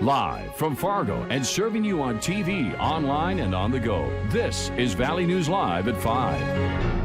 Live from Fargo and serving you on TV, online, and on the go. This is Valley News Live at 5.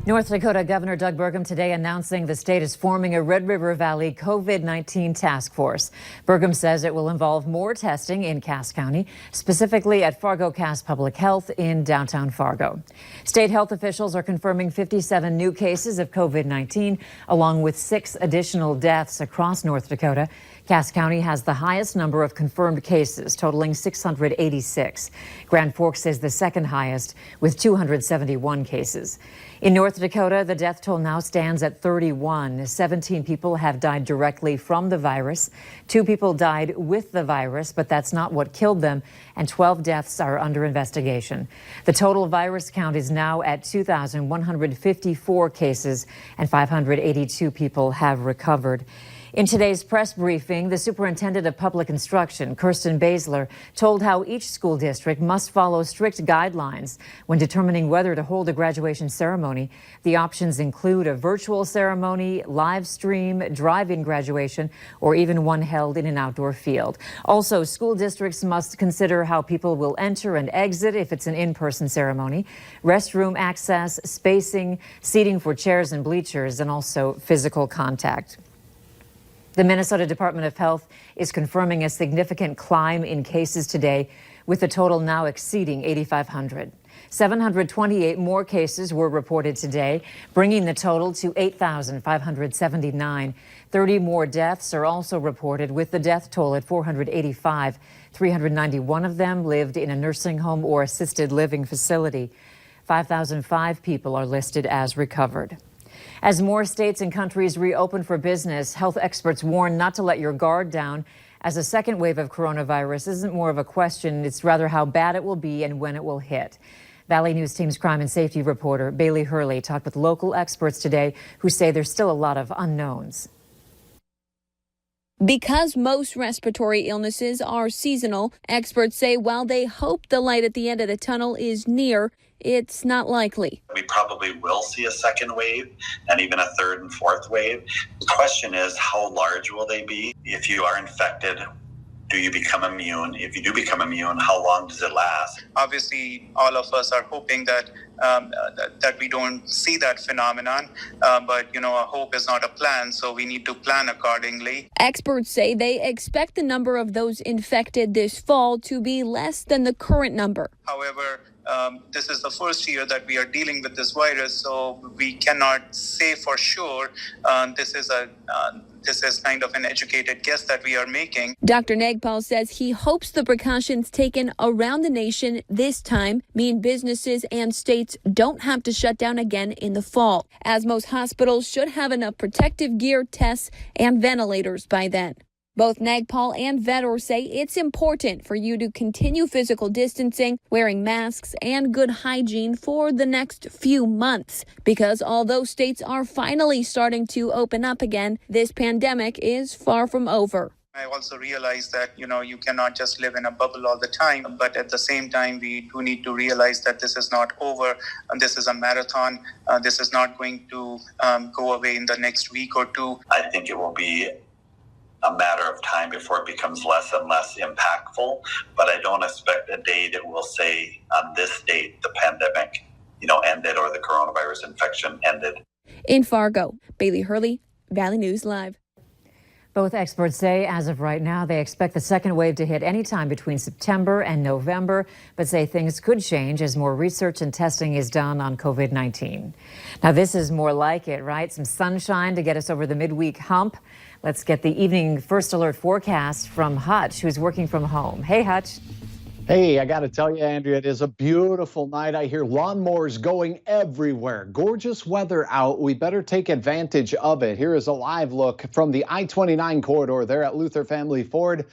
North Dakota Governor Doug Burgum today announcing the state is forming a Red River Valley COVID-19 task force. Burgum says it will involve more testing in Cass County, specifically at Fargo Cass Public Health in downtown Fargo. State health officials are confirming 57 new cases of COVID-19, along with 6 additional deaths across North Dakota. Cass County has the highest number of confirmed cases, totaling 686. Grand Forks is the second highest, with 271 cases. In North Dakota, the death toll now stands at 31. 17 people have died directly from the virus. 2 people died with the virus, but that's not what killed them, and 12 deaths are under investigation. The total virus count is now at 2,154 cases, and 582 people have recovered. In today's press briefing, the superintendent of public instruction, Kirsten Baszler, told how each school district must follow strict guidelines when determining whether to hold a graduation ceremony. The options include a virtual ceremony, live stream, drive-in graduation, or even one held in an outdoor field. Also, school districts must consider how people will enter and exit if it's an in-person ceremony, restroom access, spacing, seating for chairs and bleachers, and also physical contact. The Minnesota Department of Health is confirming a significant climb in cases today, with the total now exceeding 8,500. 728 more cases were reported today, bringing the total to 8,579. 30 more deaths are also reported, with the death toll at 485. 391 of them lived in a nursing home or assisted living facility. 5,005 people are listed as recovered. As more states and countries reopen for business, health experts warn not to let your guard down, as a second wave of coronavirus isn't more of a question, it's rather how bad it will be and when it will hit. Valley News Team's crime and safety reporter Bailey Hurley talked with local experts today who say there's still a lot of unknowns. Because most respiratory illnesses are seasonal, experts say while they hope the light at the end of the tunnel is near, it's not likely. We probably will see a second wave and even a third and fourth wave. The question is, how large will they be? If you are infected, do you become immune? If you do become immune, how long does it last? Obviously, all of us are hoping that that we don't see that phenomenon, but a hope is not a plan, so we need to plan accordingly. Experts say they expect the number of those infected this fall to be less than the current number. However, this is the first year that we are dealing with this virus, so we cannot say for sure. This is kind of an educated guess that we are making. Dr. Nagpal says he hopes the precautions taken around the nation this time mean businesses and states don't have to shut down again in the fall, as most hospitals should have enough protective gear, tests, and ventilators by then. Both Nagpal and Vedor say it's important for you to continue physical distancing, wearing masks, and good hygiene for the next few months. Because although states are finally starting to open up again, this pandemic is far from over. I also realize that, you cannot just live in a bubble all the time. But at the same time, we do need to realize that this is not over. This is a marathon. This is not going to go away in the next week or two. I think it will be a matter of time before it becomes less and less impactful, but I don't expect a day that will say on this date the pandemic, ended or the coronavirus infection ended. In Fargo, Bailey Hurley, Valley News Live. Both experts say as of right now they expect the second wave to hit anytime between September and November, but say things could change as more research and testing is done on COVID-19. Now this is more like it, right? Some sunshine to get us over the midweek hump. Let's get the evening first alert forecast from Hutch, who's working from home. Hey, Hutch. Hey, I got to tell you, Andrea, it is a beautiful night. I hear lawnmowers going everywhere. Gorgeous weather out. We better take advantage of it. Here is a live look from the I-29 corridor there at Luther Family Ford.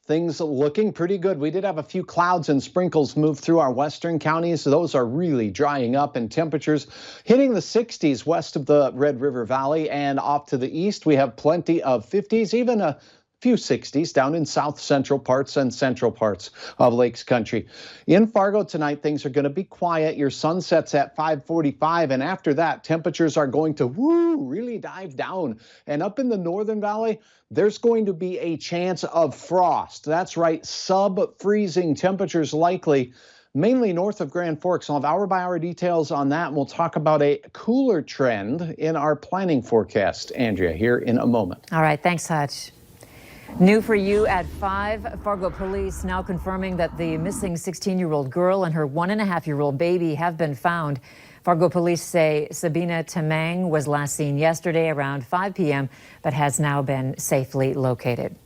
Things looking pretty good. We did have a few clouds and sprinkles move through our western counties. Those are really drying up, and temperatures hitting the 60s west of the Red River Valley, and off to the east we have plenty of 50s, even a few 60s down in south central parts and central parts of Lakes Country. In Fargo tonight, things are going to be quiet. Your sun sets at 5:45, and after that, temperatures are going to really dive down. And up in the Northern Valley, there's going to be a chance of frost. That's right, sub-freezing temperatures likely, mainly north of Grand Forks. I'll have hour-by-hour details on that, and we'll talk about a cooler trend in our planning forecast, Andrea, here in a moment. All right, thanks, Hutch. New for you at 5, Fargo police now confirming that the missing 16-year-old girl and her 1.5-year-old baby have been found. Fargo police say Sabina Tamang was last seen yesterday around 5 p.m., but has now been safely located.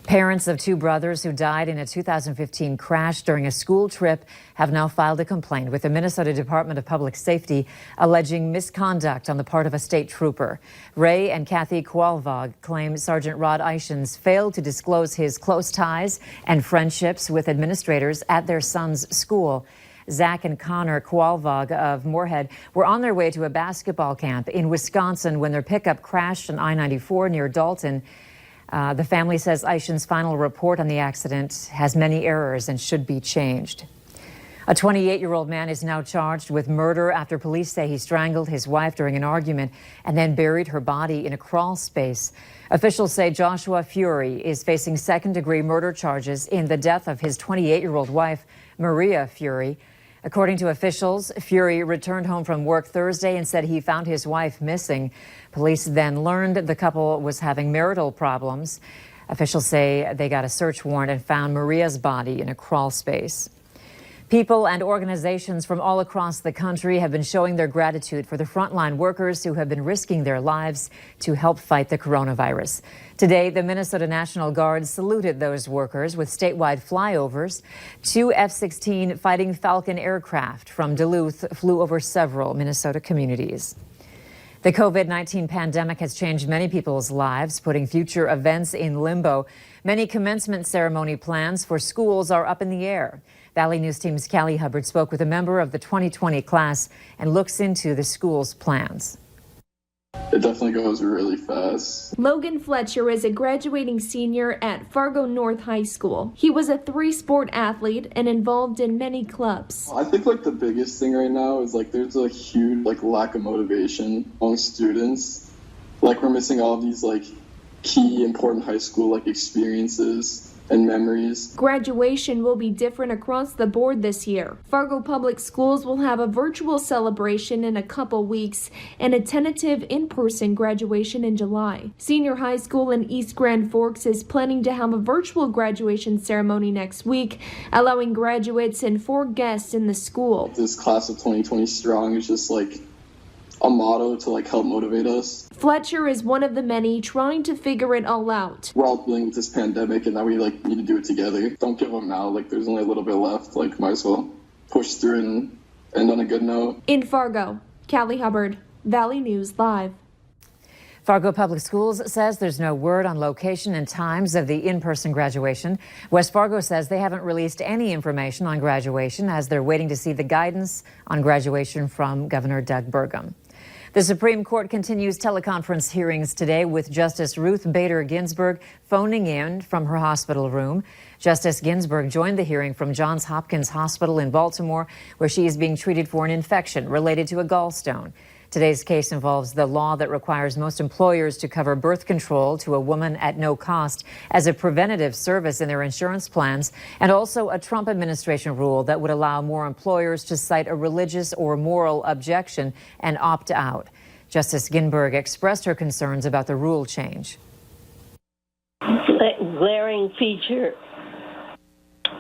Parents of 2 brothers who died in a 2015 crash during a school trip have now filed a complaint with the Minnesota Department of Public Safety alleging misconduct on the part of a state trooper. Ray and Kathy Kowalvog claim Sergeant Rod Eichens failed to disclose his close ties and friendships with administrators at their son's school. Zach and Connor Kowalvog of Moorhead were on their way to a basketball camp in Wisconsin when their pickup crashed on I-94 near Dalton. The family says Eichens' final report on the accident has many errors and should be changed. A 28-year-old man is now charged with murder after police say he strangled his wife during an argument and then buried her body in a crawl space. Officials say Joshua Fury is facing second-degree murder charges in the death of his 28-year-old wife, Maria Fury. According to officials, Fury returned home from work Thursday and said he found his wife missing. Police then learned the couple was having marital problems. Officials say they got a search warrant and found Maria's body in a crawl space. People and organizations from all across the country have been showing their gratitude for the frontline workers who have been risking their lives to help fight the coronavirus. Today, the Minnesota National Guard saluted those workers with statewide flyovers. 2 F-16 Fighting Falcon aircraft from Duluth flew over several Minnesota communities. The COVID-19 pandemic has changed many people's lives, putting future events in limbo. Many commencement ceremony plans for schools are up in the air. Valley News Team's Callie Hubbard spoke with a member of the 2020 class and looks into the school's plans. It definitely goes really fast. Logan Fletcher is a graduating senior at Fargo North High School. He was a 3-sport athlete and involved in many clubs. I think the biggest thing right now is there's a huge lack of motivation among students. We're missing all of these key important high school experiences and memories. Graduation will be different across the board this year. Fargo Public Schools will have a virtual celebration in a couple weeks and a tentative in-person graduation in July. Senior high school in East Grand Forks is planning to have a virtual graduation ceremony next week, allowing graduates and 4 guests in the school. This class of 2020 strong is just a motto to help motivate us. Fletcher is one of the many trying to figure it all out. We're all dealing with this pandemic and now we need to do it together. Don't give up now. There's only a little bit left. Might as well push through and end on a good note. In Fargo, Callie Hubbard, Valley News Live. Fargo Public Schools says there's no word on location and times of the in-person graduation. West Fargo says they haven't released any information on graduation as they're waiting to see the guidance on graduation from Governor Doug Burgum. The Supreme Court continues teleconference hearings today with Justice Ruth Bader Ginsburg phoning in from her hospital room. Justice Ginsburg joined the hearing from Johns Hopkins Hospital in Baltimore, where she is being treated for an infection related to a gallstone. Today's case involves the law that requires most employers to cover birth control to a woman at no cost as a preventative service in their insurance plans, and also a Trump administration rule that would allow more employers to cite a religious or moral objection and opt out. Justice Ginsburg expressed her concerns about the rule change. A glaring feature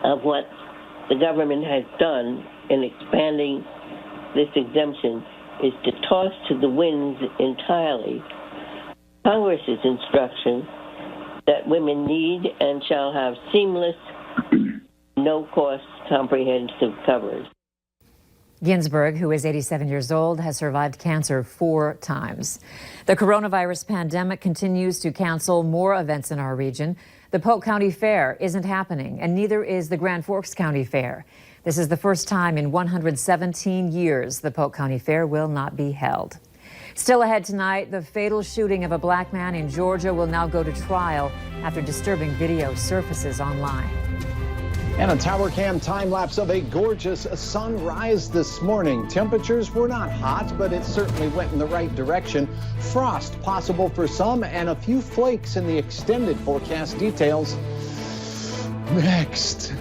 of what the government has done in expanding this exemption is to toss to the winds entirely Congress's instruction that women need and shall have seamless, no-cost, comprehensive coverage. Ginsburg, who is 87 years old, has survived cancer 4 times. The coronavirus pandemic continues to cancel more events in our region. The Polk County Fair isn't happening, and neither is the Grand Forks County Fair. This is the first time in 117 years the Polk County Fair will not be held. Still ahead tonight, the fatal shooting of a black man in Georgia will now go to trial after disturbing video surfaces online. And a tower cam time lapse of a gorgeous sunrise this morning. Temperatures were not hot, but it certainly went in the right direction. Frost possible for some and a few flakes in the extended forecast. Details next.